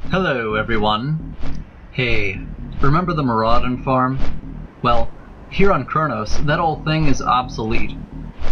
Hello everyone. Hey, remember the Maraudon farm? Well, here on Kronos, that old thing is obsolete.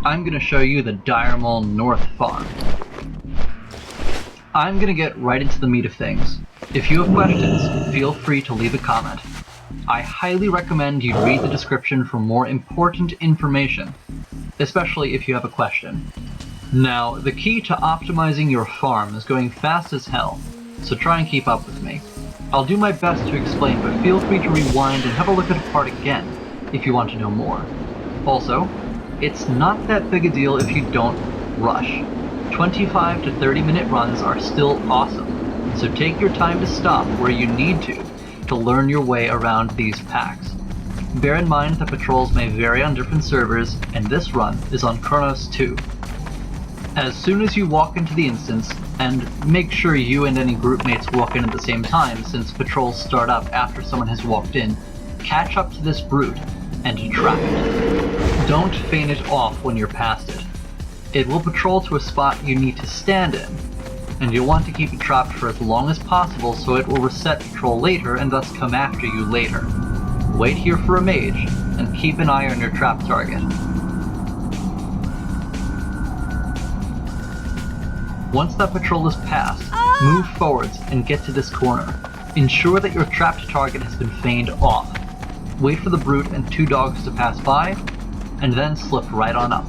I'm gonna show you the Dire Maul North farm. I'm gonna get right into the meat of things. If you have questions, feel free to leave a comment. I highly recommend you read the description for more important information, especially if you have a question. Now, the key to optimizing your farm is going fast as hell, so try and keep up with me. I'll do my best to explain, but feel free to rewind and have a look at a part again if you want to know more. Also, it's not that big a deal if you don't rush. 25 to 30 minute runs are still awesome, so take your time to stop where you need to learn your way around these packs. Bear in mind that patrols may vary on different servers, and this run is on Kronos 2. As soon as you walk into the instance, and make sure you and any group mates walk in at the same time since patrols start up after someone has walked in, catch up to this brute and trap it. Don't feign it off when you're past it. It will patrol to a spot you need to stand in, and you'll want to keep it trapped for as long as possible so it will reset patrol later and thus come after you later. Wait here for a mage, and keep an eye on your trap target. Once that patrol is passed, move forwards and get to this corner. Ensure that your trapped target has been feigned off. Wait for the brute and 2 dogs to pass by, and then slip right on up.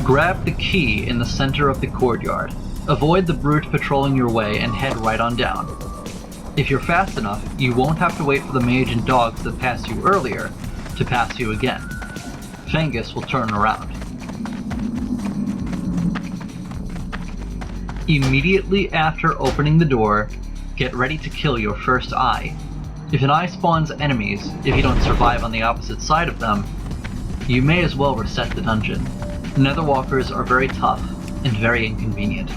Grab the key in the center of the courtyard. Avoid the brute patrolling your way and head right on down. If you're fast enough, you won't have to wait for the mage and dogs that passed you earlier to pass you again. Fengus will turn around. Immediately after opening the door, get ready to kill your first eye. If an eye spawns enemies, if you don't survive on the opposite side of them, you may as well reset the dungeon. Netherwalkers are very tough and very inconvenient.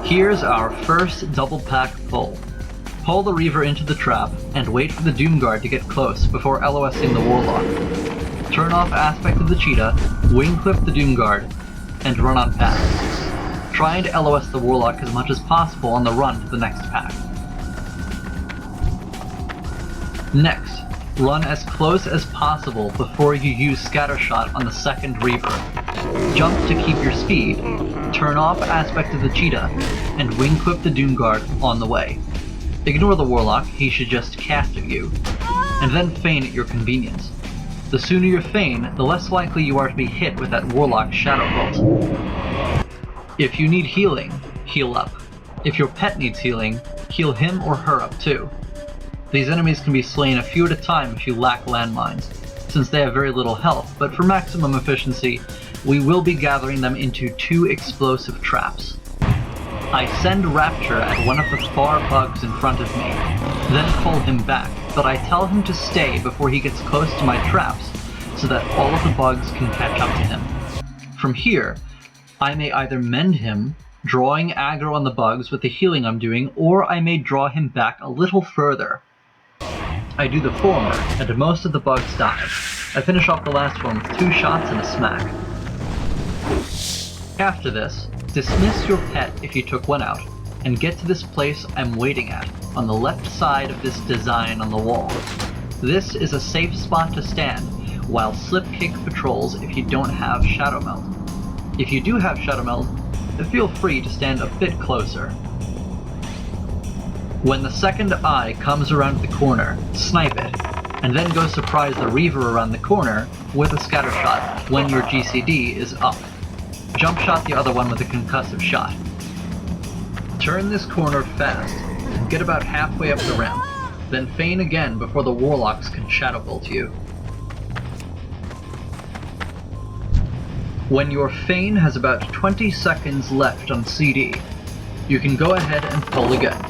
Here's our first double pack pull. Pull the Reaver into the trap and wait for the Doomguard to get close before LOSing the Warlock. Turn off aspect of the cheetah, wing clip the Doomguard, and run on past. Try and LOS the Warlock as much as possible on the run to the next pack. Next, run as close as possible before you use Scattershot on the second Reaver. Jump to keep your speed, turn off aspect of the cheetah, and wing clip the Doomguard on the way. Ignore the Warlock, he should just cast at you, and then feign at your convenience. The sooner you feign, the less likely you are to be hit with that Warlock Shadow Bolt. If you need healing, heal up. If your pet needs healing, heal him or her up too. These enemies can be slain a few at a time if you lack landmines, since they have very little health, but for maximum efficiency, we will be gathering them into 2 explosive traps. I send Rapture at one of the far bugs in front of me, then pull him back, but I tell him to stay before he gets close to my traps, so that all of the bugs can catch up to him. From here, I may either mend him, drawing aggro on the bugs with the healing I'm doing, or I may draw him back a little further. I do the former, and most of the bugs die. I finish off the last one with 2 shots and a smack. After this, dismiss your pet if you took one out, and get to this place I'm waiting at, on the left side of this design on the wall. This is a safe spot to stand, while Slipkick patrols if you don't have Shadow Melt. If you do have Shadow Melt, feel free to stand a bit closer. When the second eye comes around the corner, snipe it, and then go surprise the Reaver around the corner with a Scattershot when your GCD is up. Jump shot the other one with a concussive shot. Turn this corner fast, and get about halfway up the ramp, then feign again before the Warlocks can Shadow Bolt you. When your feign has about 20 seconds left on CD, you can go ahead and pull again.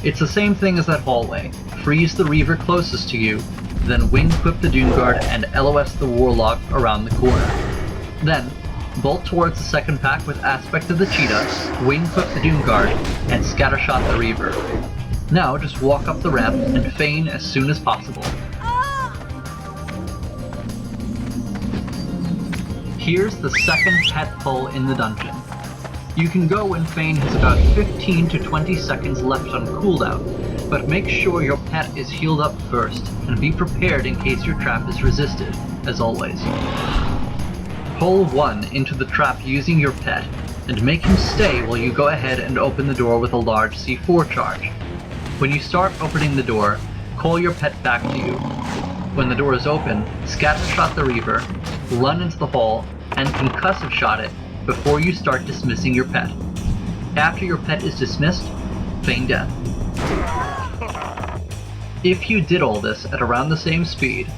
It's the same thing as that hallway. Freeze the Reaver closest to you, then wing-equip the Doomguard and LOS the Warlock around the corner. Then, bolt towards the second pack with Aspect of the Cheetah, wing-equip the Doomguard, and scattershot the Reaver. Now just walk up the ramp and feign as soon as possible. Here's the second pet pull in the dungeon. You can go when feign has about 15 to 20 seconds left on cooldown, but make sure your pet is healed up first, and be prepared in case your trap is resisted, as always. Pull 1 into the trap using your pet, and make him stay while you go ahead and open the door with a large C4 charge. When you start opening the door, call your pet back to you. When the door is open, scattershot the Reaver, run into the hall, and concussive shot it before you start dismissing your pet. After your pet is dismissed, feign death. If you did all this at around the same speed,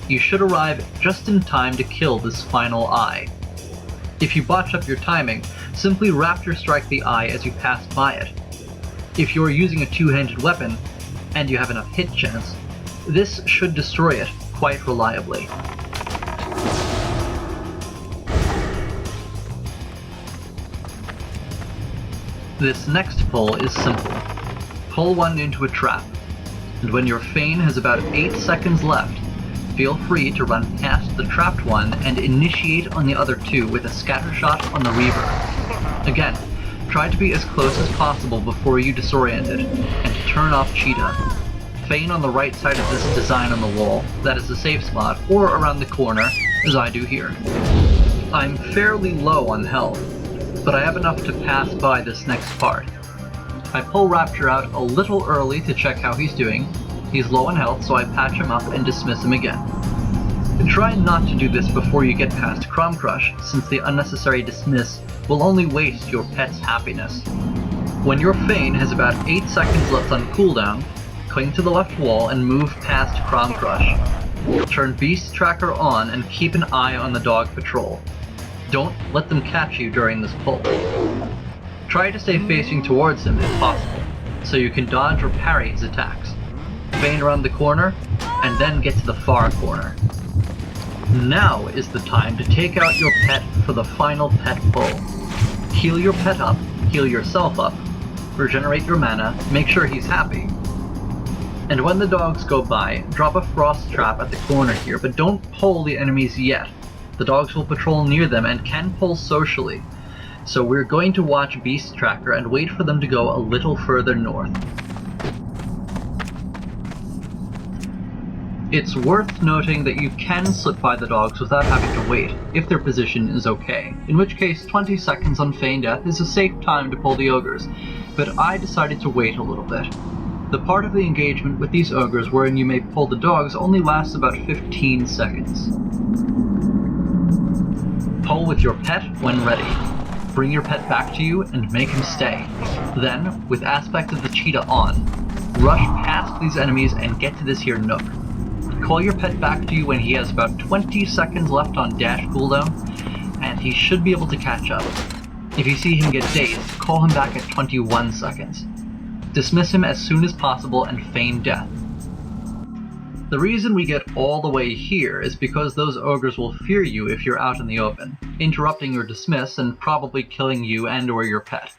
you should arrive just in time to kill this final eye. If you botch up your timing, simply raptor strike the eye as you pass by it. If you're using a two-handed weapon, and you have enough hit chance, this should destroy it quite reliably. This next pull is simple. Pull 1 into a trap, and when your feign has about 8 seconds left, feel free to run past the trapped one and initiate on the other 2 with a scattershot on the Reaver. Again, try to be as close as possible before you disorient it, and turn off Cheetah. Feign on the right side of this design on the wall, that is the safe spot, or around the corner, as I do here. I'm fairly low on health, but I have enough to pass by this next part. I pull Rapture out a little early to check how he's doing. He's low on health, so I patch him up and dismiss him again. And try not to do this before you get past Crom Crush, since the unnecessary dismiss will only waste your pet's happiness. When your feign has about 8 seconds left on cooldown, cling to the left wall and move past Crom Crush. Turn Beast Tracker on and keep an eye on the dog patrol. Don't let them catch you during this pull. Try to stay facing towards him if possible, so you can dodge or parry his attacks. Feign around the corner, and then get to the far corner. Now is the time to take out your pet for the final pet pull. Heal your pet up, heal yourself up, regenerate your mana, make sure he's happy. And when the dogs go by, drop a frost trap at the corner here, but don't pull the enemies yet. The dogs will patrol near them and can pull socially, so we're going to watch Beast Tracker and wait for them to go a little further north. It's worth noting that you can slip by the dogs without having to wait, if their position is okay, in which case 20 seconds on Feign Death is a safe time to pull the ogres, but I decided to wait a little bit. The part of the engagement with these ogres wherein you may pull the dogs only lasts about 15 seconds. Pull with your pet when ready. Bring your pet back to you and make him stay. Then, with Aspect of the Cheetah on, rush past these enemies and get to this here nook. Call your pet back to you when he has about 20 seconds left on dash cooldown, and he should be able to catch up. If you see him get dazed, call him back at 21 seconds. Dismiss him as soon as possible and feign death. The reason we get all the way here is because those ogres will fear you if you're out in the open, interrupting your dismiss and probably killing you and or your pet.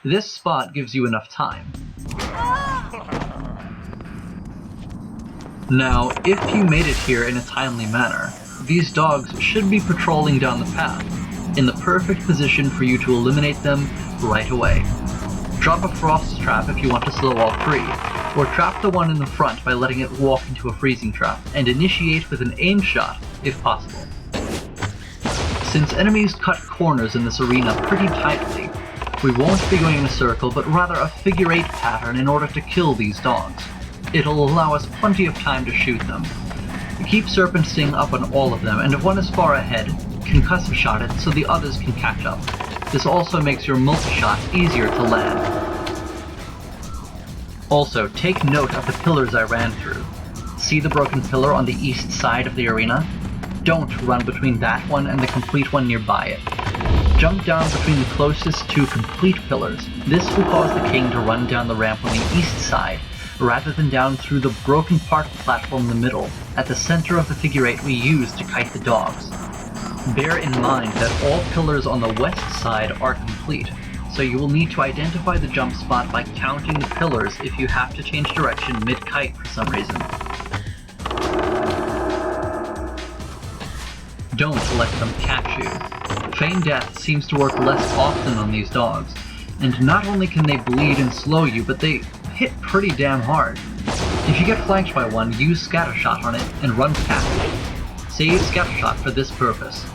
This spot gives you enough time. Now, if you made it here in a timely manner, these dogs should be patrolling down the path, in the perfect position for you to eliminate them right away. Drop a frost trap if you want to slow all 3, or trap the one in the front by letting it walk into a freezing trap, and initiate with an aim shot if possible. Since enemies cut corners in this arena pretty tightly, we won't be going in a circle but rather a figure 8 pattern in order to kill these dogs. It'll allow us plenty of time to shoot them. Keep Serpent Sting up on all of them, and if one is far ahead, concussive shot it so the others can catch up. This also makes your multi-shot easier to land. Also, take note of the pillars I ran through. See the broken pillar on the east side of the arena? Don't run between that one and the complete one nearby it. Jump down between the closest two complete pillars. This will cause the king to run down the ramp on the east side, rather than down through the broken part platform in the middle, at the center of the figure 8 we used to kite the dogs. Bear in mind that all pillars on the west side are complete, so you will need to identify the jump spot by counting the pillars if you have to change direction mid-kite for some reason. Don't let them catch you. Feign Death seems to work less often on these dogs, and not only can they bleed and slow you, but they hit pretty damn hard. If you get flanked by one, use Scattershot on it and run past it. Save Scattershot for this purpose.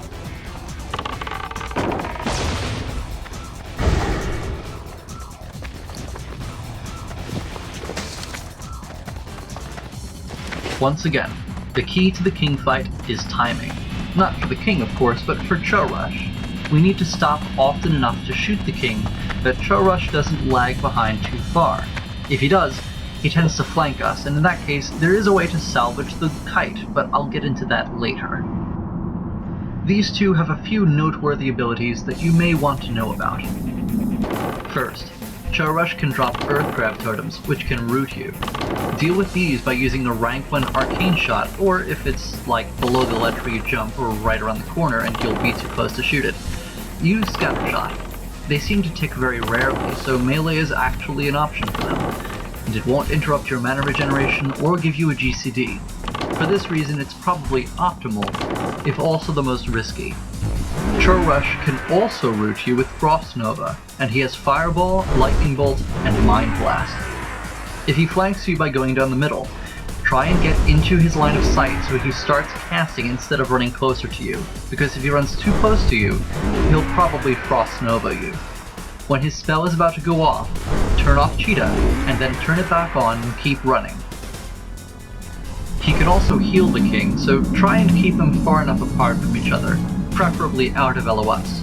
Once again, the key to the king fight is timing. Not for the king, of course, but for Kronos. We need to stop often enough to shoot the king that Kronos doesn't lag behind too far. If he does, he tends to flank us, and in that case, there is a way to salvage the kite, but I'll get into that later. These two have a few noteworthy abilities that you may want to know about. First, Kronos can drop Earth Grab Totems, which can root you. Deal with these by using a rank 1 Arcane Shot, or if it's like below the ledge where you jump or right around the corner and you'll be too close to shoot it, use Scattershot. They seem to tick very rarely, so melee is actually an option for them, and it won't interrupt your mana regeneration or give you a GCD. For this reason, it's probably optimal, if also the most risky. Kronos can also root you with Frost Nova, and he has Fireball, Lightning Bolt, and Mind Blast. If he flanks you by going down the middle, try and get into his line of sight so he starts casting instead of running closer to you, because if he runs too close to you, he'll probably Frost Nova you. When his spell is about to go off, turn off Cheetah, and then turn it back on and keep running. He can also heal the king, so try and keep them far enough apart from each other, preferably out of LOS.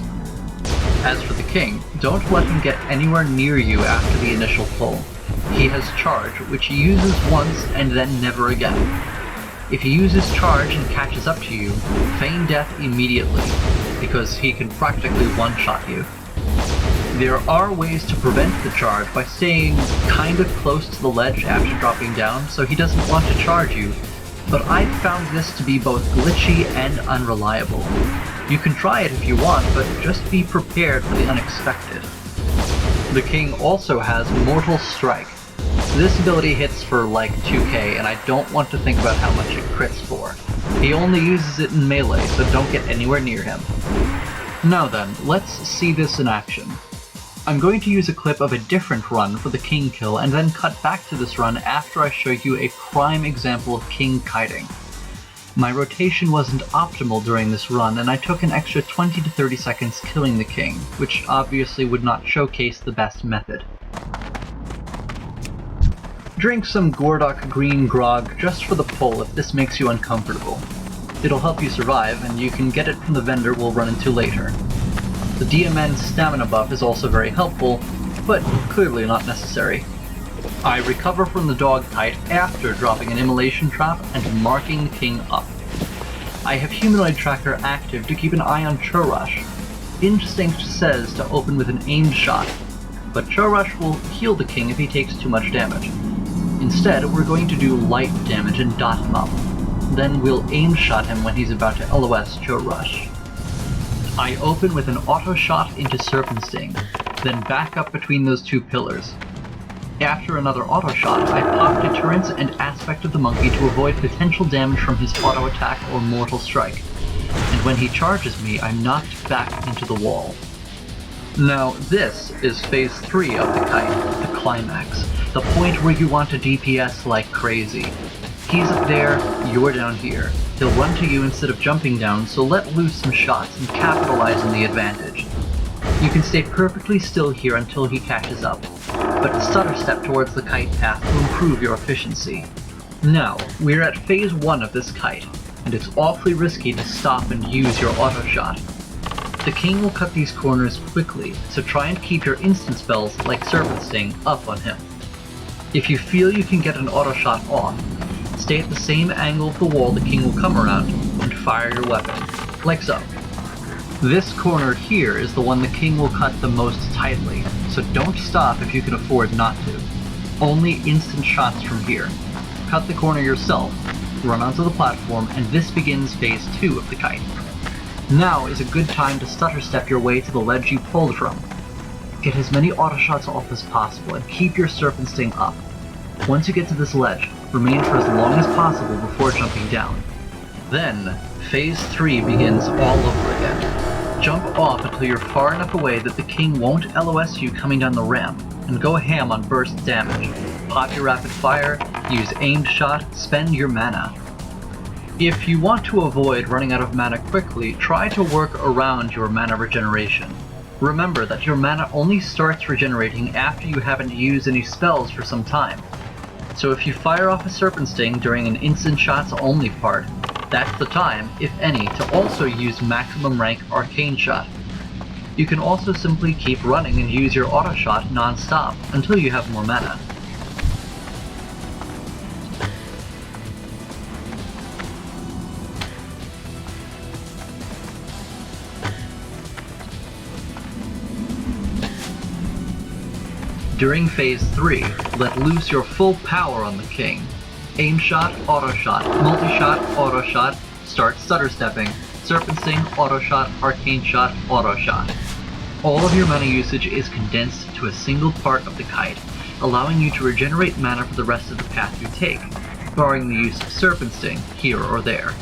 As for the king, don't let him get anywhere near you after the initial pull. He has Charge, which he uses once and then never again. If he uses Charge and catches up to you, feign death immediately, because he can practically one-shot you. There are ways to prevent the charge by staying kinda close to the ledge after dropping down so he doesn't want to charge you, but I've found this to be both glitchy and unreliable. You can try it if you want, but just be prepared for the unexpected. The king also has Mortal Strike. This ability hits for like 2k, and I don't want to think about how much it crits for. He only uses it in melee, so don't get anywhere near him. Now then, let's see this in action. I'm going to use a clip of a different run for the king kill, and then cut back to this run after I show you a prime example of king kiting. My rotation wasn't optimal during this run, and I took an extra 20 to 30 seconds killing the king, which obviously would not showcase the best method. Drink some Gordok green grog just for the pull if this makes you uncomfortable. It'll help you survive, and you can get it from the vendor we'll run into later. The DMN stamina buff is also very helpful, but clearly not necessary. I recover from the dog kite after dropping an immolation trap and marking the king up. I have Humanoid Tracker active to keep an eye on Kronos. Instinct says to open with an aimed shot, but Kronos will heal the king if he takes too much damage. Instead, we're going to do light damage and dot him up. Then we'll aim shot him when he's about to LOS Kronos. I open with an auto shot into Serpent Sting, then back up between those two pillars. After another auto shot, I pop Deterrence and Aspect of the Monkey to avoid potential damage from his auto attack or Mortal Strike, and when he charges me, I'm knocked back into the wall. Now this is phase 3 of the kite, the climax, the point where you want to DPS like crazy. He's up there, you're down here. He'll run to you instead of jumping down, so let loose some shots and capitalize on the advantage. You can stay perfectly still here until he catches up, but stutter step towards the kite path to improve your efficiency. Now, we're at phase 1 of this kite, and it's awfully risky to stop and use your auto shot. The king will cut these corners quickly, so try and keep your instant spells, like Serpent Sting, up on him. If you feel you can get an auto shot off, stay at the same angle of the wall the king will come around, and fire your weapon, like so. This corner here is the one the king will cut the most tightly, so don't stop if you can afford not to. Only instant shots from here. Cut the corner yourself, run onto the platform, and this begins phase 2 of the kite. Now is a good time to stutter step your way to the ledge you pulled from. Get as many auto shots off as possible and keep your serpent sting up. Once you get to this ledge, remain for as long as possible before jumping down. Then, phase 3 begins all over again. Jump off until you're far enough away that the king won't LOS you coming down the ramp, and go ham on burst damage. Pop your rapid fire, use aimed shot, spend your mana. If you want to avoid running out of mana quickly, try to work around your mana regeneration. Remember that your mana only starts regenerating after you haven't used any spells for some time. So if you fire off a Serpent Sting during an instant shots only part, that's the time, if any, to also use maximum rank Arcane Shot. You can also simply keep running and use your auto shot non-stop until you have more mana. During phase 3, let loose your full power on the king. Aim shot, auto shot, multi-shot, auto shot, start stutter stepping, serpent sting, auto shot, arcane shot, auto shot. All of your mana usage is condensed to a single part of the kite, allowing you to regenerate mana for the rest of the path you take, barring the use of serpent sting here or there.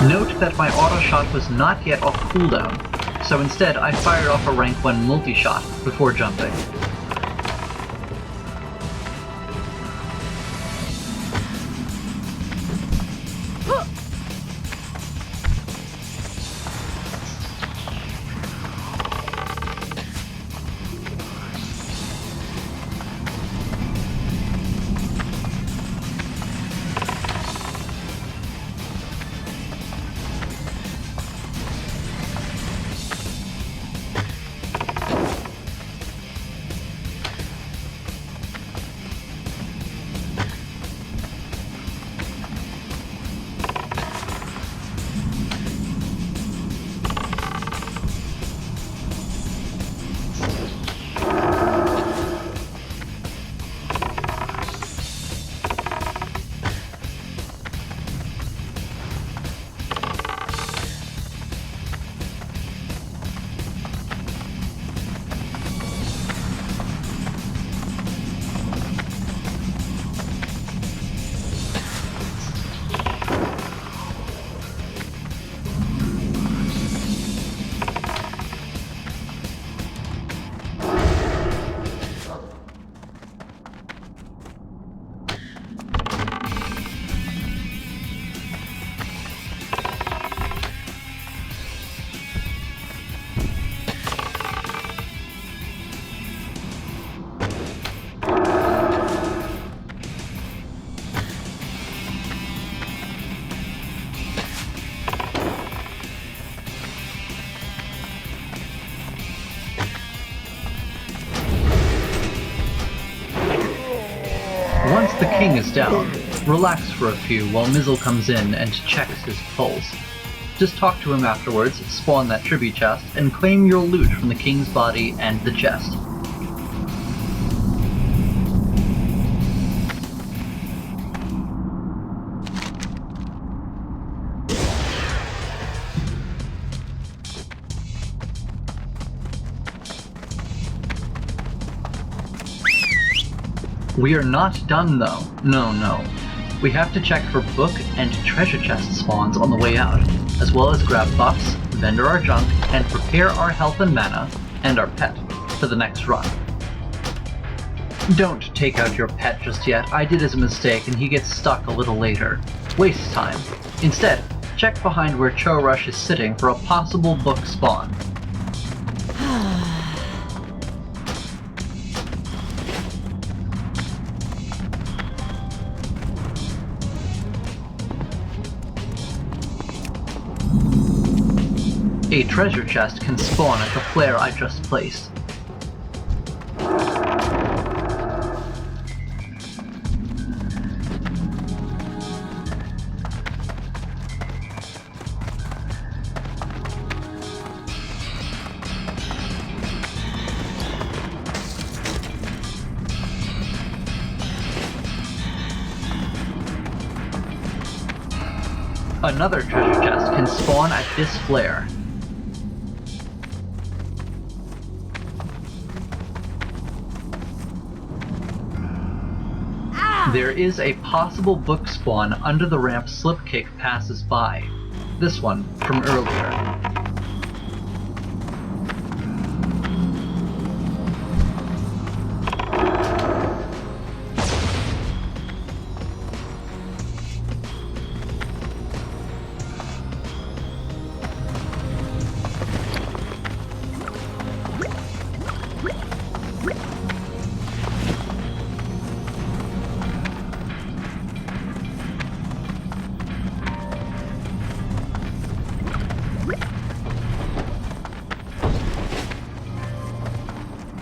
Note that my auto shot was not yet off cooldown, so instead I fired off a rank 1 multi-shot before jumping. king is down, relax for a few while Mizzle comes in and checks his pulse. Just talk to him afterwards, spawn that tribute chest, and claim your loot from the king's body and the chest. We are not done though. No. We have to check for book and treasure chest spawns on the way out, as well as grab buffs, vendor our junk, and prepare our health and mana, and our pet, for the next run. Don't take out your pet just yet. I did as a mistake and he gets stuck a little later. Waste time. Instead, check behind where Cho Rush is sitting for a possible book spawn. A treasure chest can spawn at the flare I just placed. Another treasure chest can spawn at this flare. There is a possible book spawn under the ramp Slipkick passes by. This one, from earlier.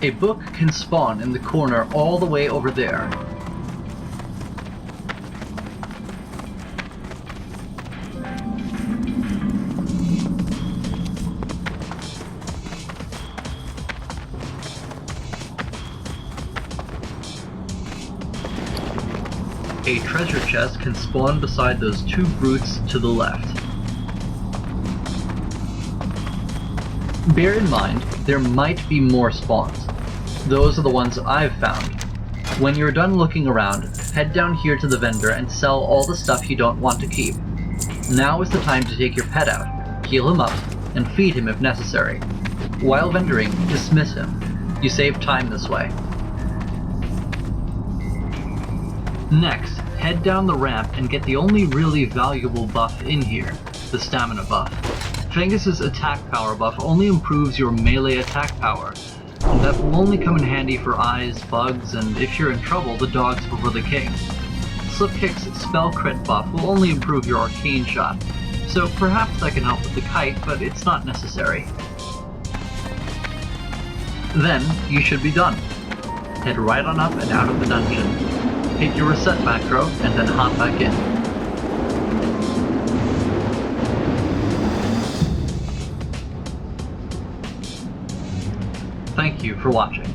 A book can spawn in the corner all the way over there. A treasure chest can spawn beside those two brutes to the left. Bear in mind, there might be more spawns. Those are the ones I've found. When you're done looking around, head down here to the vendor and sell all the stuff you don't want to keep. Now is the time to take your pet out, heal him up, and feed him if necessary. While vendoring, dismiss him. You save time this way. Next, head down the ramp and get the only really valuable buff in here, the stamina buff. Fengus's attack power buff only improves your melee attack power, and that will only come in handy for eyes, bugs, and if you're in trouble, the dogs before the king. Slipkick's spell crit buff will only improve your arcane shot, so perhaps that can help with the kite, but it's not necessary. Then, you should be done. Head right on up and out of the dungeon. Hit your reset macro, and then hop back in. Thank you for watching.